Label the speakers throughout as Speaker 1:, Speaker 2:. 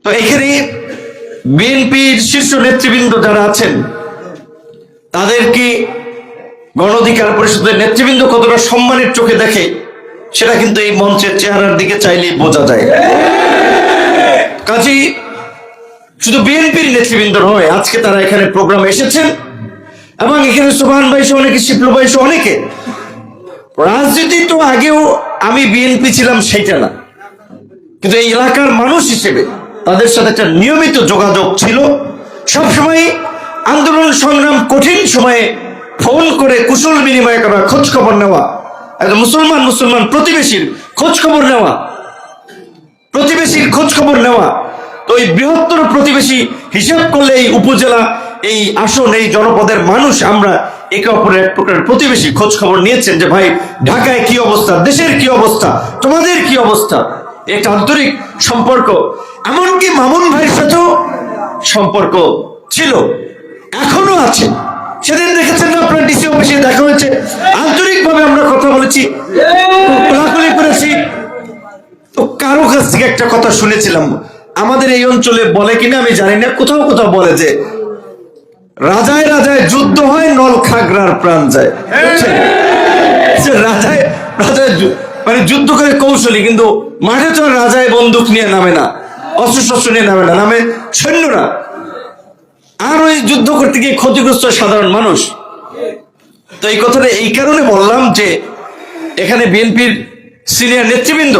Speaker 1: তো এখানে বিএনপির শীর্ষ নেতৃবৃন্দ যারা আছেন তাদেরকে গণ অধিকার পরিষদের নেতৃবৃন্দ কতটা সম্মানের চোখে দেখে সেটা কিন্তু এই মঞ্চের চেহারার দিকে চাইলেই বোঝা যায়। কাজেই শুধু বিএনপির নেতৃবৃন্দ নয়, আজকে তারা এখানে প্রোগ্রামে এসেছেন এবং এখানে সোহান ভাই সহ অনেকে, শিপ্লু ভাই সহ অনেকে। রাজনীতি তো আগেও আমি বিএনপি ছিলাম সেইটা না, কিন্তু এই এলাকার মানুষ হিসেবে তাদের সাথে একটা নিয়মিত যোগাযোগ ছিল। সবসময় আন্দোলন সংগ্রাম কঠিন সময়ে ফোন করে কুশল বিনিময় করা, খোঁজ খবর নেওয়া, একদম মুসলমান প্রতিবেশীর খোঁজ খবর নেওয়া, তো এই বৃহত্তর প্রতিবেশী হিসাব করলে এই উপজেলা, এই আসন, এই জনপদের মানুষ আমরা একে অপরের এক প্রকার প্রতিবেশী। খোঁজ খবর নিয়েছেন যে ভাই ঢাকায় কি অবস্থা, দেশের কি অবস্থা, তোমাদের কি অবস্থা। একটা আন্তরিক সম্পর্ক, এমনকি মামুন ভাইয়ের সাথেও সম্পর্ক ছিল, এখনো আছে। সেদিন দেখেছেন না আপনার ডিসি অফিসে দেখা হয়েছে, আন্তরিকভাবে আমরা কথা বলেছি, কোলাকুলি করেছি। তো কারো কাছ থেকে একটা কথা শুনেছিলাম, আমাদের এই অঞ্চলে বলে কিনা আমি জানি না, কোথাও কোথাও বলে যে রাজায় রাজায় যুদ্ধ হয়, নল খাগড়ার প্রাণ যায়। রাজায় রাজায় মানে যুদ্ধ করে কৌশলী, কিন্তু মাঠে তো রাজায় বন্দুক নিয়ে নামে না, অস্ত্র শস্ত্র নিয়ে নামে না, নামে সৈন্যরা। আর ওই যুদ্ধ করতে গিয়ে ক্ষতিগ্রস্ত সাধারণ মানুষ। তো এই কথাটা এই কারণে বললাম যে এখানে বিএনপির সিনিয়র নেতৃবৃন্দ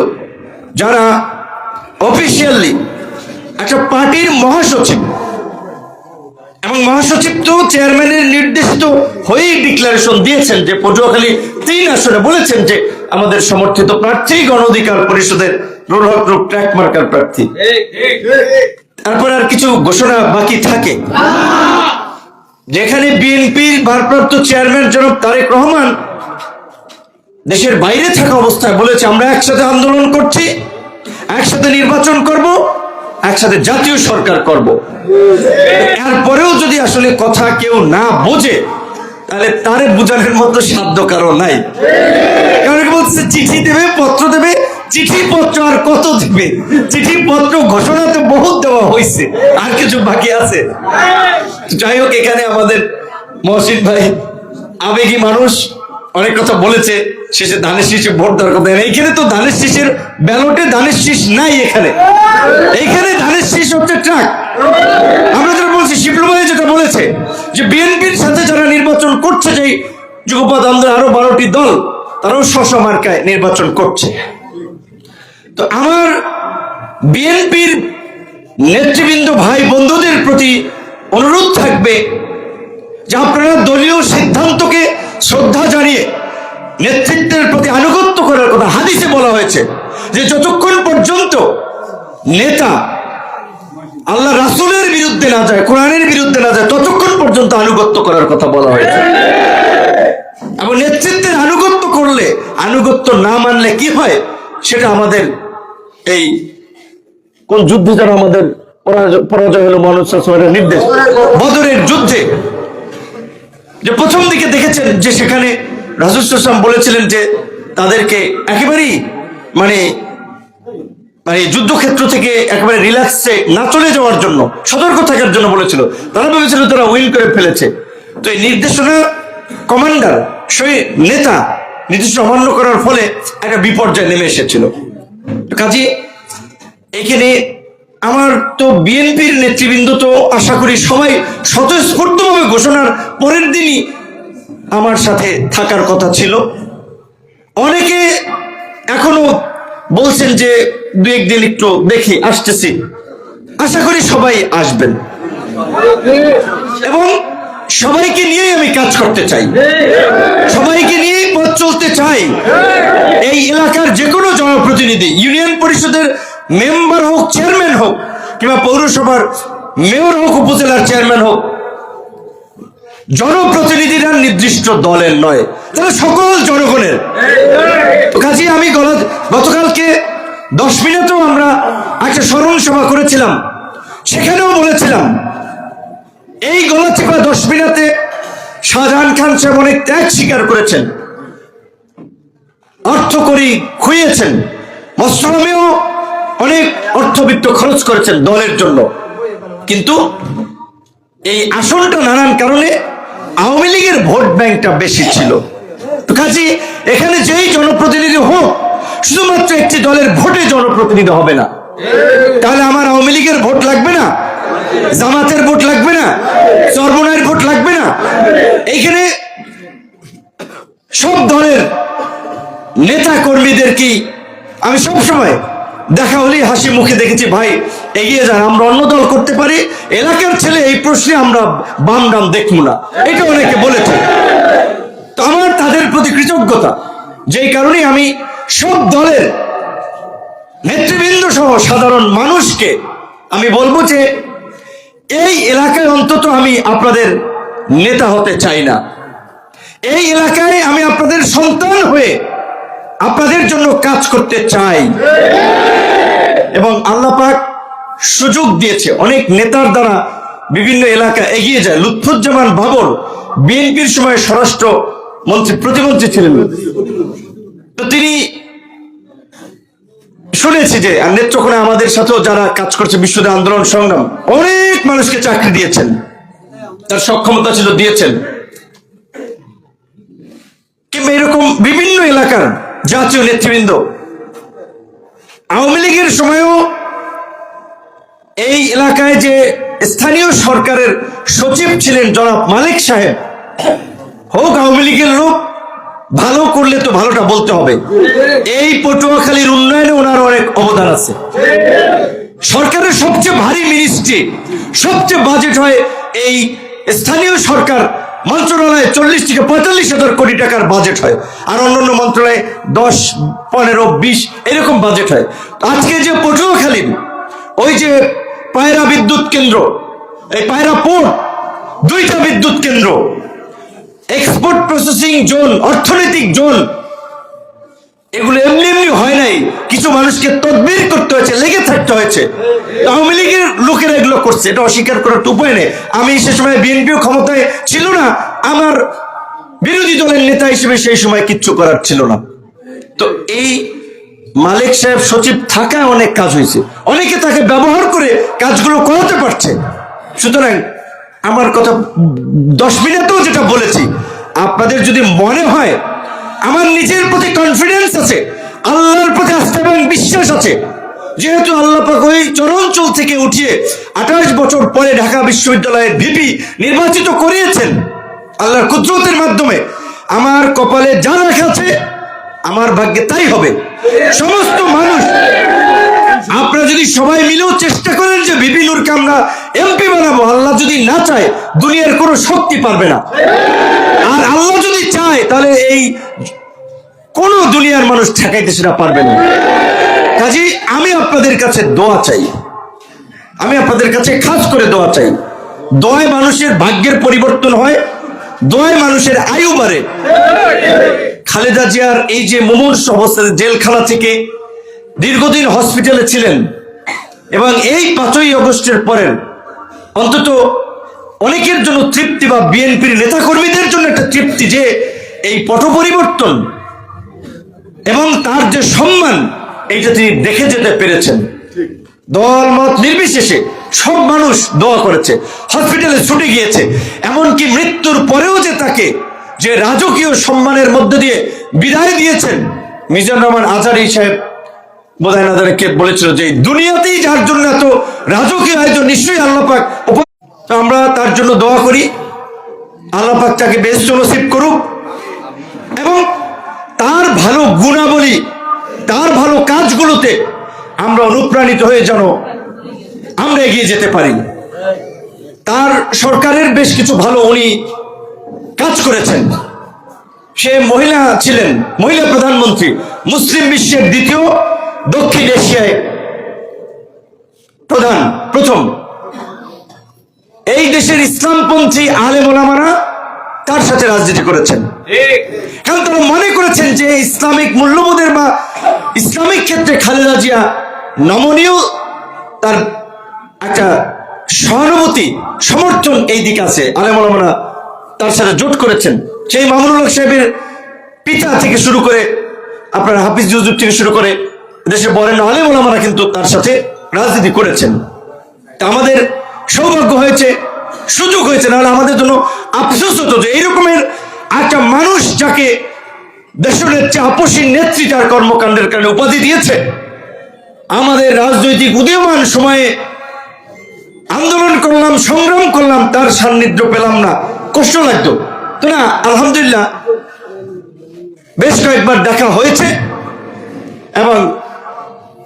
Speaker 1: যারা অফিসিয়ালি একটা পার্টির মহাসচিব, এবং মহাসচিব তো চেয়ারম্যানের নির্দেশিত হয়েই ডিক্লারেশন দিয়েছেন যে পটুয়াখালী 3 আসনে বলেছেন যে আমাদের সমর্থিত প্রার্থী গণ অধিকার পরিষদের নুরুল হক রূপ ট্র্যাক মার্কার প্রার্থী। তারপর আর কিছু ঘোষণা বাকি থাকে, যেখানে বিএনপির ভারপ্রাপ্ত চেয়ারম্যান জনাব তারেক রহমান দেশের বাইরে থাকা অবস্থায় বলেছে আমরা একসাথে আন্দোলন করছি, একসাথে নির্বাচন করব, একসাথে জাতীয় সরকার করব। এরপরেও যদি আসলে কথা কেউ না বোঝে তাহলে তারে বোঝানোর মতো সাধ্য কারো নাই। কারণ বলছে চিঠি দেবে, পত্র দেবে, চিঠিপত্র আর কত দেবে? চিঠিপত্র ঘোষণা তো বহুত দেওয়া হয়েছে, আর কিছু বাকি আছে। যাই হোক, এখানে আমাদের মহসিন ভাই আবেগী মানুষ, অনেক কথা বলেছে, শেষে ধানের শীষে ভোট দেওয়ার কথা। এইখানে তো ধানের শীষের ব্যালটে ধানের শীষ নাই, এইখানে ধানের শীষ হচ্ছে ট্রাক। আমরা যেটা বলছি, শিপ্লু ভাই যেটা বলেছে যে বিএনপির সাথে যারা নির্বাচন করছে, যে যুগপৎ আন্দোলন আরো 12টি দল, তারাও স্ব মার্কায় নির্বাচন করছে। তো আমার বিএনপির নেতৃবৃন্দ ভাই বন্ধুদের প্রতি অনুরোধ থাকবে যে আপনারা দলীয় সিদ্ধান্তকে শ্রদ্ধা জানিয়ে নেতৃত্বের প্রতি আনুগত্য করার কথা। হাদিসে বলা হয়েছে যে যতক্ষণ পর্যন্ত নেতা আল্লাহ রাসূলের বিরুদ্ধে না যায়, কোরআনের বিরুদ্ধে না যায়, ততক্ষণ পর্যন্ত আনুগত্য করার কথা বলা হয়েছে। এবং নেতৃত্বের আনুগত্য করলে, আনুগত্য না মানলে কি হয় সেটা আমাদের এই কোন যুদ্ধে যেন আমাদের পরাজয় হলো, মহানবীর নির্দেশ, বদরের যুদ্ধে, যে প্রথম দিকে দেখেছেন যে সেখানে রাসূল সাল্লাল্লাহু আলাইহি ওয়াসাল্লাম বলেছিলেন যে তাদেরকে একেবারেই মানে যুদ্ধক্ষেত্র থেকে একেবারে রিল্যাক্সে না চলে যাওয়ার জন্য, সতর্ক থাকার জন্য বলেছিল। তারা ভেবেছিল তারা উইন করে ফেলেছে। তো এই নির্দেশনা কমান্ডার, সেই নেতা নির্দেশনা অমান্য করার ফলে একটা বিপর্যয় নেমে এসেছিল। কাজে এখানে আমার তো বিএনপির নেতৃবৃন্দ তো আশা করি সবাই স্বতঃস্ফূর্তভাবে ঘোষণার পরের দিনই আমার সাথে থাকার কথা ছিল। অনেকে এখনো বলছেন যে 2-1 দিন একটু দেখি, আসতেছি। আশা করি সবাই আসবেন এবং সবাইকে নিয়েই আমি কাজ করতে চাই, সবাইকে নিয়েই পথ চলতে চাই। এই এলাকার যে কোনো জনপ্রতিনিধি, ইউনিয়ন পরিষদের মেম্বার হোক, চেয়ারম্যান হোক, কিংবা পৌরসভার মেয়র হোক, উপজেলার চেয়ারম্যান হোক, জনপ্রতিনিধিরা নির্দিষ্ট দলের নয়, তারা সকল জনগণের। কাজে আমি গতকালকে 10 মিনিটেও আমরা একটা স্মরণ সভা করেছিলাম, সেখানেও বলেছিলাম এই গলাচিপা 10 মিনিটে শাহজাহান খান সাহেব অনেক ত্যাগ স্বীকার করেছেন, অর্থ করি খুইয়েছেন, মসলামেও অনেক অর্থবিত্ত খরচ করেছেন দলের জন্য, কিন্তু এই আসনটা নানান কারণে আওয়ামী লীগের ভোট ব্যাংকটা বেশি ছিল। তো কাজে এখানে যেই জনপ্রতিনিধি হোক, শুধুমাত্র একটি দলের ভোটে জনপ্রতিনিধি হবে না। তাহলে আমার আওয়ামী লীগের ভোট লাগবে না, জামাতের ভোট লাগবে না, চরমনায়ের ভোট লাগবে না। এইখানে সব দলের নেতা কর্মীদের কি আমি সবসময় দেখা হলেই হাসি মুখে দেখেছি, ভাই এগিয়ে যান, আমরা অন্য দল করতে পারি, এলাকার ছেলে এই প্রশ্নে আমরা বাম ডাম দেখবো না, এটা অনেকে বলেছে। তো আমার তাদের প্রতি কৃতজ্ঞতা, যেই কারণে আমি সব দলের নেতৃবৃন্দ সহ সাধারণ মানুষকে আমি বলবো যে এই এলাকায় অন্তত আমি আপনাদের নেতা হতে চাই না, এই এলাকায় আমি আপনাদের সন্তান হয়ে আপনাদের জন্য কাজ করতে চাই। এবং আল্লাহ পাক সুযোগ দিয়েছে, অনেক নেতার দ্বারা বিভিন্ন এলাকা এগিয়ে যায়। লুৎফুজ্জামান বাবর বিএনপির সময় স্বরাষ্ট্র মন্ত্রী প্রতিমন্ত্রী ছিলেন, তো তিনি শুনেছি যে নেত্রকোনা আমাদের সাথেও যারা কাজ করছে বিশ্ববিদ্যালয় আন্দোলন সংগ্রাম, অনেক মানুষকে চাকরি দিয়েছেন, তার সক্ষমতা ছিল দিয়েছেন। কিংবা এরকম বিভিন্ন এলাকার জাতীয় নেতৃবৃন্দ আওয়ামী লীগের সময়ও এই এলাকায় যে স্থানীয় সরকারের সচিব ছিলেন জনাব মালিক সাহেব, হোক আওয়ামী লীগের লোক, ভালো করলে তো ভালোটা বলতে হবে। এই পটুয়াখালীর উন্নয়নে ওনার অনেক অবদান আছে। সরকারের সবচেয়ে ভারী মিনিস্ট্রি, সবচেয়ে বাজেট হয় এই স্থানীয় সরকার মন্ত্রণালয়ে 40 থেকে 45,000 কোটি টাকার বাজেট হয়, আর অন্যান্য মন্ত্রণালয়ে 10, 15, 20 এরকম বাজেট হয়। আজকে যে পটুয়াখালীর ওই যে পায়রা বিদ্যুৎ কেন্দ্র, এই পায়রা পোর্ট, 2টা বিদ্যুৎ কেন্দ্র, এক্সপোর্ট প্রসেসিং জোন, অর্থনৈতিক জোন, এগুলো এমনি এমনি হয় নাই, কিছু মানুষকে তদবির করতে হয়েছে, লেগে থাকতে হয়েছে। আওয়ামী লীগের লোকেরা এগুলো করছে, এটা অস্বীকার করার উপায় নেই। আমি সে সময় বিএনপিও ক্ষমতায় ছিল না, আমার বিরোধী দলের নেতা হিসেবে সেই সময় কিচ্ছু করার ছিল না। তো এই মালিক সাহেব সচিব থাকায় অনেক কাজ হয়েছে, অনেকে তাকে ব্যবহার করে কাজগুলো করাতে পারছে। সুতরাং আমার কথা 10 মিনিটেও যেটা বলেছি, আপনাদের যদি মনে হয় আমার নিজের প্রতি কনফিডেন্স আছে, আল্লাহর প্রতি আস্থা এবং বিশ্বাস আছে, যেহেতু আল্লাহ পাক ওই চরাঞ্চল থেকে উঠিয়ে 28 বছর পরে ঢাকা বিশ্ববিদ্যালয়ের ভিপি নির্বাচিত করিয়েছেন আল্লাহর কুদরতের মাধ্যমে, আমার কপালে যা লেখা আছে আমার ভাগ্যে তাই হবে। সমস্ত মানুষ আপনারা যদি সবাই মিলেও চেষ্টা করেন যে ভিপি নূরকে আমরা এমপি বানাবো, আল্লাহ যদি না চায় দুনিয়ার কোনো শক্তি পারবে না, আর আল্লাহ যদি চায় তাহলে এই কোন দুনিয়ার মানুষ ঠেকাইতে সেটা পারবে না। কাজে আমি আপনাদের কাছে দোয়া চাই, আমি আপনাদের কাছে খাস করে দোয়া চাই। দোয়ায় মানুষের ভাগ্যের পরিবর্তন হয়, দোয়ায় মানুষের আয়ু বাড়ে। খালেদা জিয়ার এই যে মুমূর্ষু অবস্থায় জেলখানা থেকে দীর্ঘদিন হসপিটালে ছিলেন, এবং এই 5ই আগস্টের পরের অন্তত অনেকের জন্য তৃপ্তি, বা বিএনপির নেতাকর্মীদের জন্য একটা তৃপ্তি যে এই পট পরিবর্তন এবং তার যে সম্মান, এইটা তিনি দেখে যেতে পেরেছেন। দল মত নির্বিশেষে সব মানুষ দোয়া করেছে, হসপিটালে ছুটে গিয়েছে, এমনকি মৃত্যুর পরেও যে তাকে যে রাজকীয় সম্মানের মধ্যে দিয়ে বিদায় দিয়েছেন। মিজানুর রহমান আজহারী সাহেব বোধহয় নাদারকে বলেছিল যে দুনিয়াতেই যার জন্য এত রাজকীয় আয়োজন, নিশ্চয়ই আল্লাহ পাক। তো আমরা তার জন্য দোয়া করি, আল্লাহ পাক তাকে বেহেশত নসিব করুক, এবং তার ভালো গুণাবলী, তার ভালো কাজগুলোতে আমরা অনুপ্রাণিত হয়ে যেন আমরা এগিয়ে যেতে পারি। তার সরকারের বেশ কিছু ভালো উনি কাজ করেছেন। সে মহিলা ছিলেন, মহিলা প্রধানমন্ত্রী, মুসলিম বিশ্বের দ্বিতীয়, দক্ষিণ এশিয়ায় প্রথম। এই দেশের ইসলামপন্থী আলেম ওলামারা তার সাথে রাজনীতি করেছেন, কারণ তারা মনে করেছেন যে ইসলামিক মূল্যবোধের বা ইসলামিক ক্ষেত্রে খালেদা জিয়া নমনীয়, তার একটা সহানুভূতি, সমর্থন এই দিকে আছে। আলেম ওলামারা তার সাথে জোট করেছেন। সেই মামুনুল হক সাহেবের পিতা থেকে শুরু করে, আপনার হাফিজ হুজুর থেকে শুরু করে দেশের বরেণ্য আলেম ওলামারা কিন্তু তার সাথে রাজনীতি করেছেন। তা আমাদের সৌভাগ্য হয়েছে, সুযোগ হয়েছে, নাহলে আমাদের জন্য আফসোস হতো যে এইরকমের একটা মানুষ যাকে দেশনেত্রী আপসী নেত্রী তার কর্মকাণ্ডের কারণে উপাধি দিয়েছে, আমাদের রাজনৈতিক উদীয়মান সময়ে আন্দোলন করলাম, সংগ্রাম করলাম, তার সান্নিধ্য পেলাম না, কষ্ট লাগতো তো না। আলহামদুলিল্লাহ বেশ কয়েকবার দেখা হয়েছে এবং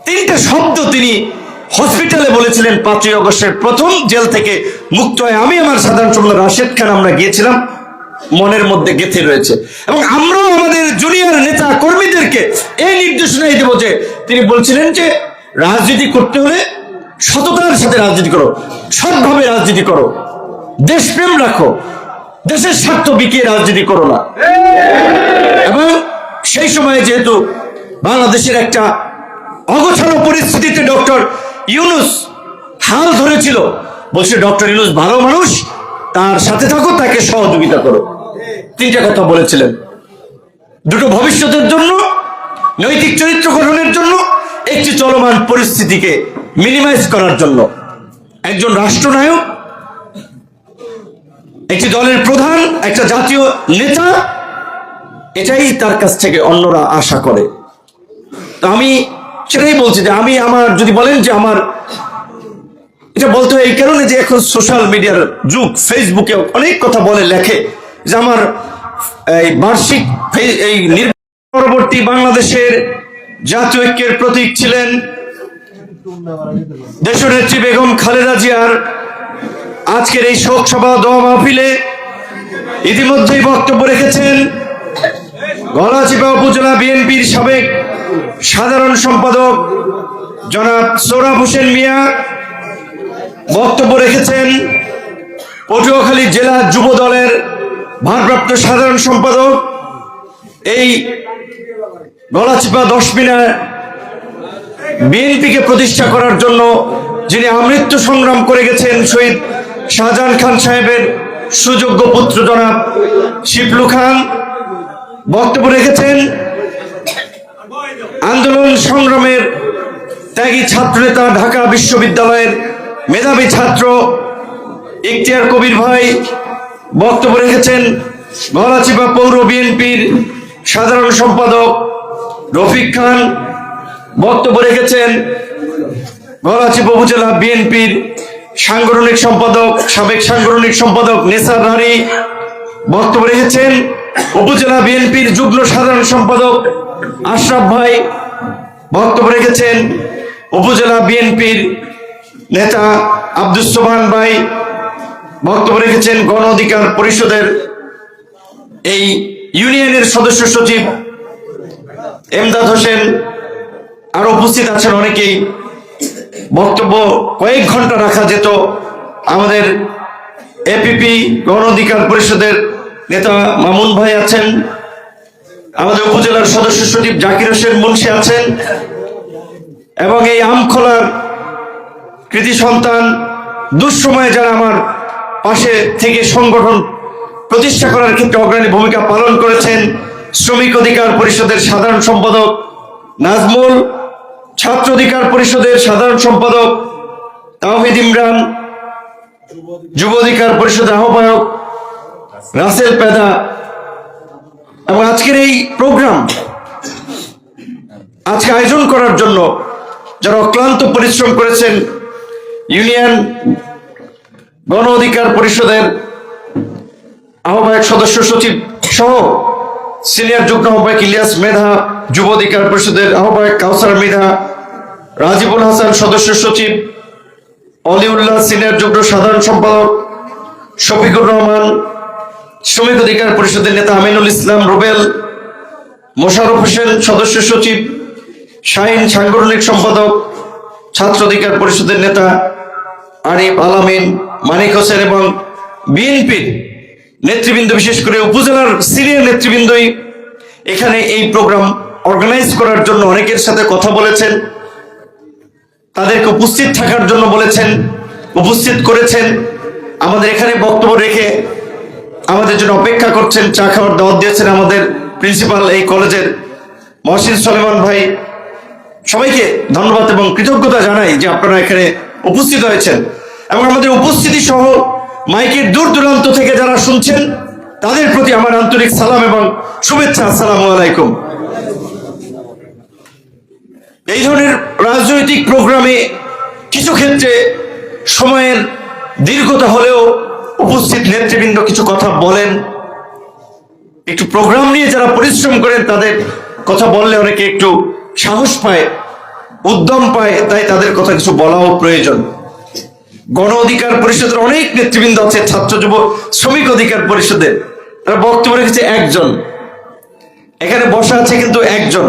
Speaker 1: 3টে শব্দ তিনি হসপিটালে বলেছিলেন 5ই আগস্টের প্রথম জেল থেকে মুক্ত হয়ে। আমি আমার সাধারণ সম্পাদক রাশেদ খান আমরা গিয়েছিলাম, মনের মধ্যে গেঁথে রয়েছে। এবং আমরাও আমাদের জুনিয়র নেতা কর্মীদেরকে এই নির্দেশনাই দেব যে তিনি বলছিলেন যে রাজনীতি করতে হলে সততার সাথে রাজনীতি করো, সৎভাবে রাজনীতি করো, দেশপ্রেম রাখো, দেশের স্বার্থ বিকিয়ে রাজনীতি করো না। এবং সেই সময়ে যেহেতু বাংলাদেশের একটা অগোছালো পরিস্থিতিতে ডক্টর ইউনূস হাল ধরেছিল, বলছে ডক্টর ইউনূস ভালো মানুষ, তার সাথে থাকো, তাকে সহযোগিতা করো। 3টে কথা বলেছিলেন, দুটো ভবিষ্যতের জন্য, নৈতিক চরিত্র গঠনের জন্য, একটি চলমান পরিস্থিতিকে মিনিমাইজ করার জন্য। একজন রাষ্ট্রনায়ক, একটি দলের প্রধান, একটা জাতীয় নেতা, এটাই তার কাছ থেকে অন্যরা আশা করে। তো আমি সেটাই বলছি যে আমি আমার, যদি বলেন যে আমার এটা বলতে হয় এই কারণে যে এখন সোশ্যাল মিডিয়ার যুগ, ফেসবুকে অনেক কথা বলে, লেখে যে আমার এই বার্ষিক এই নির্বাচন পরবর্তী বাংলাদেশের জাতীয় ঐক্যের প্রতীক ছিলেন দেশনেত্রী বেগম খালেদা জিয়ার। আজকের এই শোক সভা দোয়া মাহফিলে ইতিমধ্যেই বক্তব্য রেখেছেন গলাচিপা উপজেলা বিএনপির সাবেক সাধারণ সম্পাদক জনাব সোহরাব হোসেন মিয়া, বক্তব্য রেখেছেন পটুয়াখালী জেলা যুব দলের ভারপ্রাপ্ত সাধারণ সম্পাদক, এই গলাচিপা 10 মিনার বিএনপিকে প্রতিষ্ঠা করার জন্য যিনি আমৃত্যু সংগ্রাম করে গেছেন, শহীদ শাহজাহান খান সাহেবের সুযোগ্য পুত্র জনাব শিপলু খান, বক্তব্য রেখেছেন আন্দোলন সংগ্রামের ত্যাগী ছাত্রনেতা ঢাকা বিশ্ববিদ্যালয়ের মেধাবী ছাত্র ইখতিয়ার কবির ভাই, বক্তব্য রেখেছেন গলাচিপা পৌর বিএনপির সাধারণ সম্পাদক রফিক খান, বক্তব্য রেখেছেন গলাচিপা উপজেলা বিএনপির সাংগঠনিক সম্পাদক, সাবেক সাংগঠনিক সম্পাদক নেসার নারী, বক্তব্য রেখেছেন উপজেলা বিএনপির যুগ্ম সাধারণ সম্পাদক আশরাফ ভাই, বক্তব্য রেখেছেন উপজেলা বিএনপির নেতা আব্দুস সোবহান ভাই, বক্তব্য রেখেছেন গণ অধিকার পরিষদের এই ইউনিয়নের সদস্য সচিব এমদাদ হোসেন, আর উপস্থিত আছেন অনেকেই। বক্তব্য কয়েক ঘন্টা রাখা যেত। আমাদের এপিপি গণ অধিকার পরিষদের নেতা মামুন ভাই আছেন, আমাদের উপজেলার সদস্য সচিব জাকির হোসেন মুন্সি আছেন, এবং এই আমখোলার কৃতি সন্তান দুঃসময়ে যারা আমার পাশে থেকে সংগঠন প্রতিষ্ঠা করার ক্ষেত্রে অগ্রণী ভূমিকা পালন করেছেন, শ্রমিক অধিকার পরিষদের সাধারণ সম্পাদক নাজমুল, ছাত্র অধিকার পরিষদের সাধারণ সম্পাদক তাওহিদ ইমরান, যুব অধিকার পরিষদের আহ্বায়ক রাসেল পেদা, এবং আজকের এই প্রোগ্রাম আজকে আয়োজন করার জন্য যারা অক্লান্ত পরিশ্রম করেছেন, ইউনিয়ন গণ অধিকার পরিষদের আহ্বায়ক সদস্য সচিব সহ সিনিয়র যুগ্ম আহ্বায়ক ইলিয়াস মেধা, যুব অধিকার পরিষদের আহ্বায়ক কাউসার মৃধা, রাজিবুল হাসান সদস্য সচিব, অলিউল্লাহ সিনিয়র যুগ্ম সাধারণ সম্পাদক, শফিকুর রহমান শ্রমিক অধিকার পরিষদের নেতা, আমিনুল ইসলাম রুবেল, মোশাররফ হোসেন সদস্য সচিব, শাহিন সাংগঠনিক সম্পাদক, ছাত্র অধিকার পরিষদের নেতা আরিফ আলামিন, মানিক হোসেন এবং বিএনপির নেতৃবৃন্দ, বিশেষ করে উপজেলার সিনিয়র নেতৃবৃন্দই এখানে এই প্রোগ্রাম অর্গানাইজ করার জন্য অনেকের সাথে কথা বলেছেন, তাদেরকে উপস্থিত থাকার জন্য বলেছেন, উপস্থিত করেছেন, আমাদের এখানে বক্তব্য রেখে আমাদের জন্য অপেক্ষা করছেন, চা খাওয়ার দাওয়াত দিয়েছেন আমাদের প্রিন্সিপাল এই কলেজের মহসিন সলেমান ভাই, সবাইকে ধন্যবাদ এবং কৃতজ্ঞতা জানাই যে আপনারা এখানে উপস্থিত হয়েছেন এবং আমাদের উপস্থিতি সহ মাইকের দূর দূরান্ত থেকে যারা শুনছেন তাদের প্রতি আমার আন্তরিক সালাম এবং শুভেচ্ছা। আসসালামু আলাইকুম। এই ধরনের রাজনৈতিক প্রোগ্রামে কিছু ক্ষেত্রে সময়ের দীর্ঘতা হলেও উপস্থিত নেতৃবৃন্দ কিছু কথা বলেন। একটু প্রোগ্রাম নিয়ে যারা পরিশ্রম করেন তাদের কথা বললে অনেকে একটু সাহস পায়, উদ্যম পায়, তাই তাদের কথা কিছু বলাও প্রয়োজন। গণ অধিকার পরিষদের অনেক নেতৃবৃন্দ আছে, ছাত্র যুব শ্রমিক অধিকার পরিষদের, তারা বক্তব্য রেখেছে একজন, এখানে বসা আছে কিন্তু একজন।